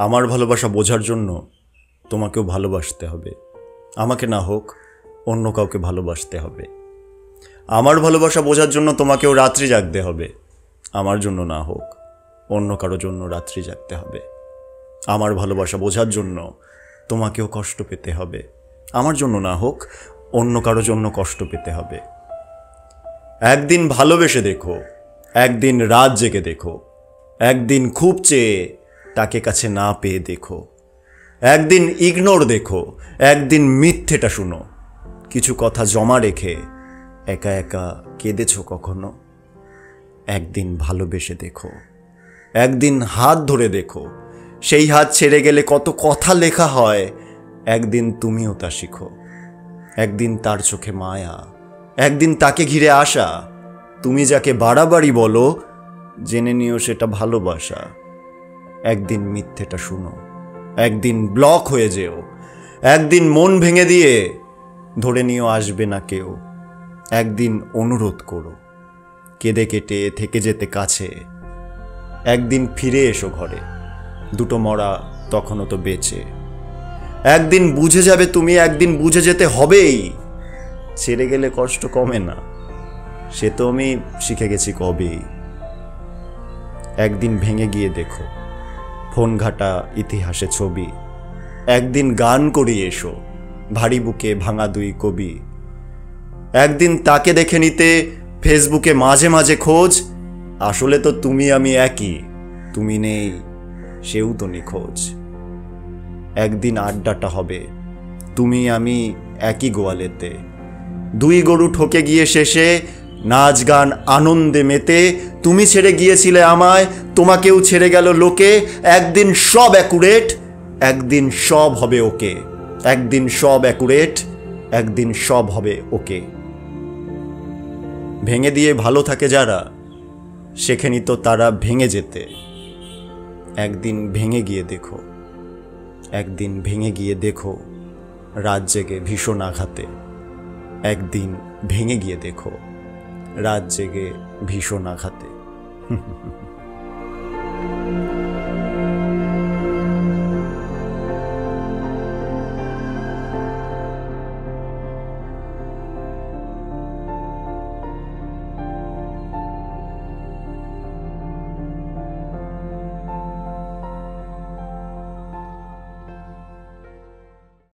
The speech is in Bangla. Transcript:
আমার ভালোবাসা বোঝার জন্য তোমাকেও ভালোবাসতে হবে। আমাকে না হোক অন্য কাউকে ভালোবাসতে হবে। আমার ভালোবাসা বোঝার জন্য তোমাকেও রাত্রি জাগতে হবে। আমার জন্য না হোক অন্য কারো জন্য রাত্রি জাগতে হবে। আমার ভালোবাসা বোঝার জন্য তোমাকেও কষ্ট পেতে হবে। আমার জন্য না হোক অন্য কারো জন্য কষ্ট পেতে হবে। একদিন ভালোবেসে দেখো, একদিন রাত জেগে দেখো, একদিন খুব চেয়ে তাকে কাছে না পেয়ে দেখো, একদিন ইগনোর দেখো, একদিন মিথ্যেটা শুনো। কিছু কথা জমা রেখে একা একা কেঁদেছ কখনো? একদিন ভালোবেসে দেখো, একদিন হাত ধরে দেখো, সেই হাত ছেড়ে গেলে কত কথা লেখা হয়। একদিন তুমিও তা শিখো। একদিন তার চোখে মায়া, একদিন তাকে ঘিরে আসা। তুমি যাকে বাড়াবাড়ি বলো, জেনে নিও সেটা ভালোবাসা। একদিন মিথ্যেটা শুনো, একদিন ব্লক হয়ে যেও, একদিন মন ভেঙে দিয়ে ধরে নিও আসবে না কেউ। একদিন অনুরোধ করো, কেঁদে কেটে থেকে যেতে কাছে। একদিন ফিরে এসো ঘরে, দুটো মরা তখনও তো বেঁচে। একদিন বুঝে যাবে তুমি, একদিন বুঝে যেতে হবেই। ছেড়ে গেলে কষ্ট কমে না, সে তো আমি শিখে গেছি কবেই। একদিন ভেঙে গিয়ে দেখো, ফোন ঘাটা ইতিহাসে ছবি। একদিন গান করিয়ে এসো, ভারী বুকে ভাঙা দুই কবি। একদিন তাকে দেখে নিতে ফেসবুকে মাঝে মাঝে খোঁজ। আসলে তো তুমি আমি একই, তুমি নেই সেও তো নিখোঁজ। একদিন আড্ডাটা হবে তুমি আমি একই গোয়ালেতে, দুই গরু ঠকে গিয়ে শেষে নাচ গান আনন্দে মেতে। তুমি ছেড়ে গিয়েছিলে আমায়, তোমাকেও ছেড়ে গেল লোকে। একদিন সব অ্যাকুরেট, একদিন সব হবে ওকে। একদিন সব অ্যাকুরেট, একদিন সব হবে ওকে। ভেঙে দিয়ে ভালো থাকে যারা, শেখেনি তো তারা ভেঙে যেতে। একদিন ভেঙে গিয়ে দেখো, একদিন ভেঙে গিয়ে দেখো, রাত জেগে ভীষণ আঘাতে। একদিন ভেঙে গিয়ে দেখো, রাত জেগে ভীষণ আঘাতে।